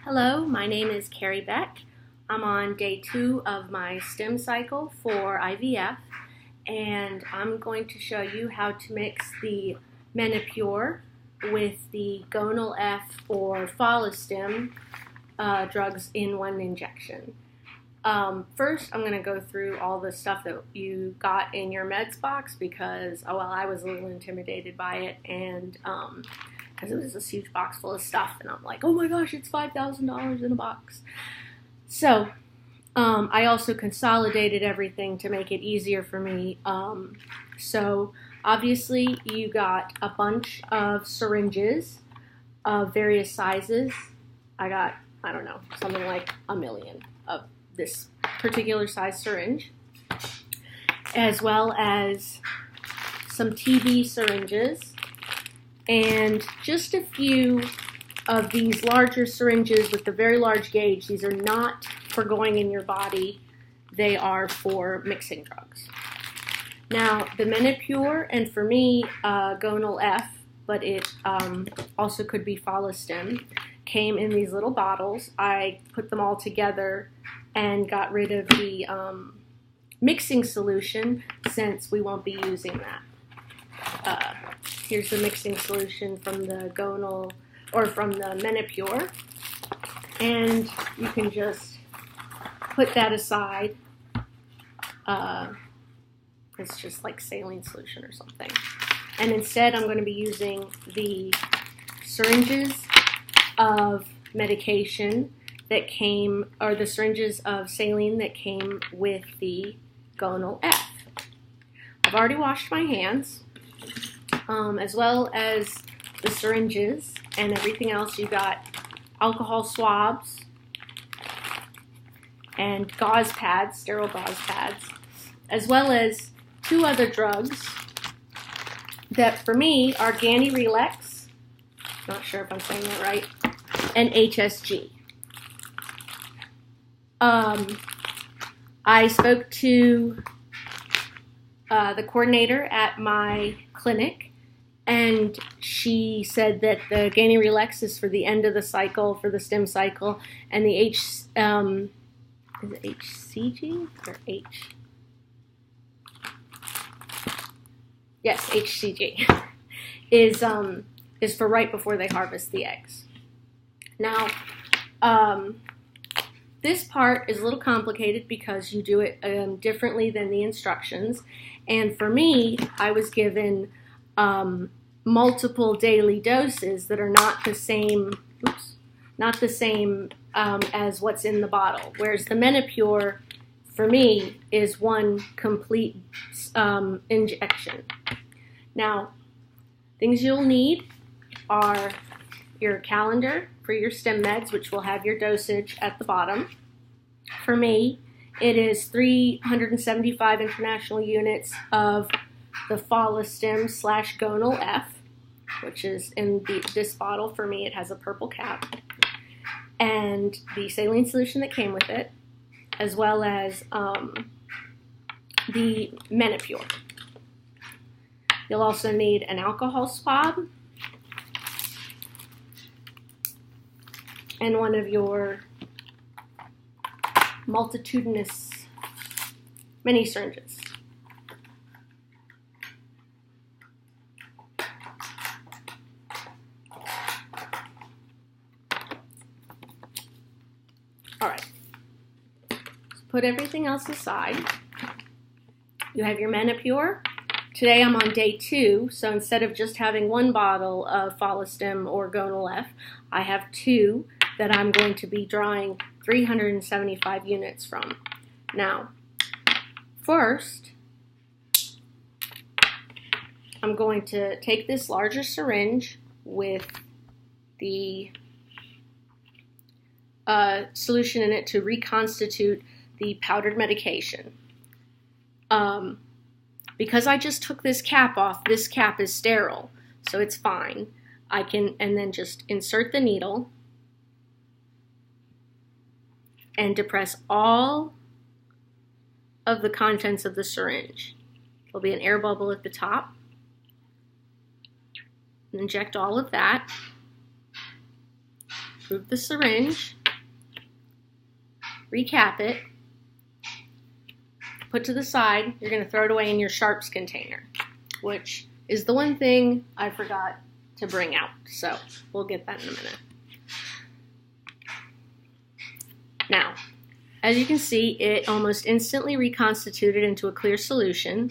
Hello, my name is Carrie Beck. I'm on day 2 of my STEM cycle for IVF, and I'm going to show you how to mix the Menopur with the Gonal F or Follistim drugs in one injection. First, I'm going to go through all the stuff that you got in your meds box because, I was a little intimidated by it, and because it was this huge box full of stuff, and I'm like, oh my gosh, it's $5,000 in a box. So, I also consolidated everything to make it easier for me. So, obviously, you got a bunch of syringes of various sizes. I got, something like 1 million of this particular size syringe, as well as some TB syringes, and just a few of these larger syringes with the very large gauge. These are not for going in your body, they are for mixing drugs. Now, the Menopur, and for me, Gonal F, but it also could be Follistim, came in these little bottles. I put them all together and got rid of the mixing solution since we won't be using that. Here's the mixing solution from the Gonal, or from the Menopur, and you can just put that aside. It's just like saline solution or something. And instead I'm going to be using the syringes of medication that came, or the syringes of saline that came with the Gonal F. I've already washed my hands, as well as the syringes and everything else. You got alcohol swabs and gauze pads, sterile gauze pads, as well as 2 other drugs that for me are Ganirelix, not sure if I'm saying that right, and HSG. I spoke to the coordinator at my clinic, and she said that the Ganirelix is for the end of the cycle, for the STEM cycle, and the is it HCG or H? Yes, HCG is for right before they harvest the eggs. Now, this part is a little complicated because you do it differently than the instructions. And for me, I was given multiple daily doses that are not the same. As what's in the bottle. Whereas the Menopur, for me, is one complete injection. Now, things you'll need are your calendar for your STEM meds, which will have your dosage at the bottom. For me, it is 375 international units of the Follistim / Gonal F, which is in this bottle. For me, it has a purple cap, and the saline solution that came with it, as well as the Menopur. You'll also need an alcohol swab and one of your multitudinous mini syringes. All right, so put everything else aside. You have your Menopur. Today I'm on day 2, so instead of just having 1 bottle of Follistim or Gonal F, I have 2 that I'm going to be drawing 375 units from. Now, first, I'm going to take this larger syringe with the solution in it to reconstitute the powdered medication. Because I just took this cap off, this cap is sterile, so it's fine. And then just insert the needle and depress all of the contents of the syringe. There'll be an air bubble at the top. Inject all of that. remove the syringe, recap it, put to the side. You're going to throw it away in your sharps container, which is the one thing I forgot to bring out. So we'll get that in a minute. Now, as you can see, it almost instantly reconstituted into a clear solution.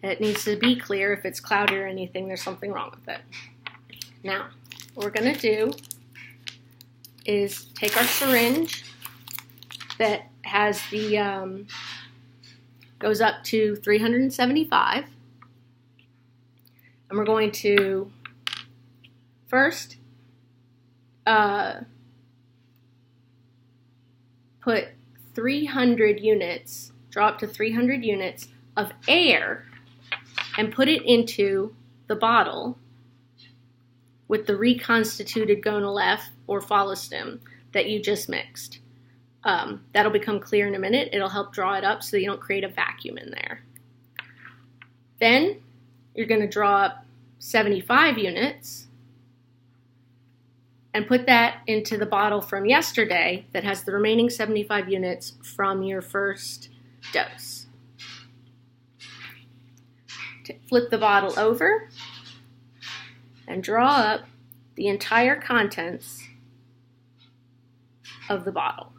It needs to be clear. If it's cloudy or anything, there's something wrong with it. Now, what we're going to do is take our syringe that has the, goes up to 375, and we're going to first put 300 units, draw up to 300 units of air and put it into the bottle with the reconstituted gonal F or follistim that you just mixed. That'll become clear in a minute. It'll help draw it up so that you don't create a vacuum in there. Then you're going to draw up 75 units and put that into the bottle from yesterday that has the remaining 75 units from your first dose. Flip the bottle over and draw up the entire contents of the bottle.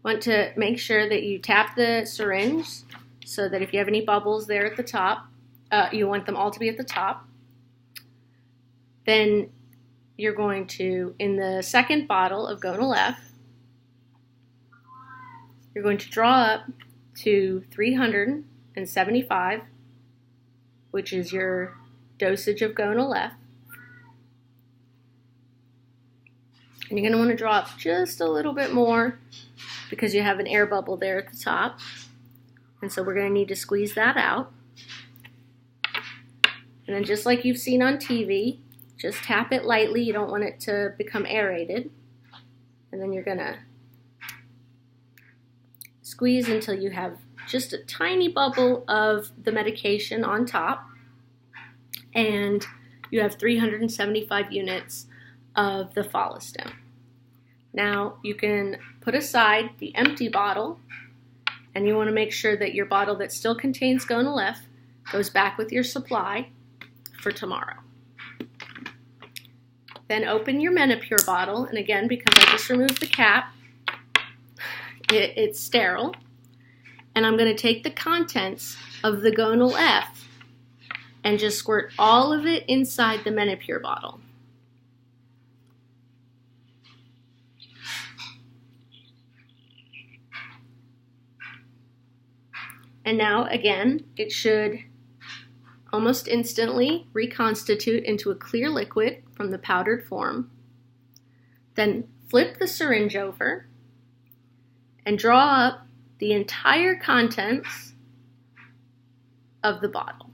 Want to make sure that you tap the syringe so that if you have any bubbles there at the top, you want them all to be at the top. Then you're going to, in the second bottle of gonal F, you're going to draw up to 375, which is your dosage of gonal F. And you're going to want to draw up just a little bit more because you have an air bubble there at the top. And so we're going to need to squeeze that out. And then just like you've seen on TV, just tap it lightly. You don't want it to become aerated. And then you're going to squeeze until you have just a tiny bubble of the medication on top. And you have 375 units of the follistim. Now you can put aside the empty bottle, and you want to make sure that your bottle that still contains gonal F goes back with your supply for tomorrow. Then open your Menopur bottle, and again, because I just removed the cap, it's sterile, and I'm going to take the contents of the gonal F and just squirt all of it inside the Menopur bottle. And now, again, it should almost instantly reconstitute into a clear liquid from the powdered form. Then flip the syringe over and draw up the entire contents of the bottle.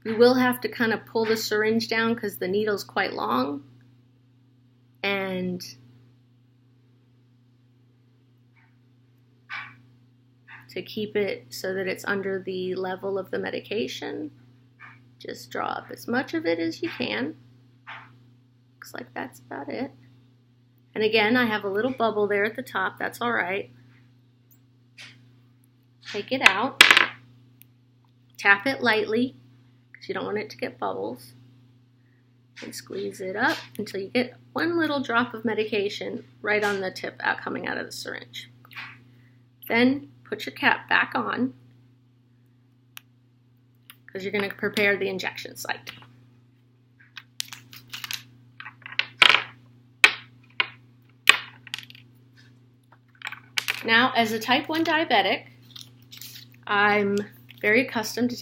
You will have to kind of pull the syringe down because the needle's quite long. And to keep it so that it's under the level of the medication, just draw up as much of it as you can. Looks like that's about it. And again, I have a little bubble there at the top. That's all right. Take it out. Tap it lightly because you don't want it to get bubbles. And squeeze it up until you get one little drop of medication right on the tip coming out of the syringe. Then put your cap back on because you're going to prepare the injection site. Now, as a type 1 diabetic, I'm very accustomed to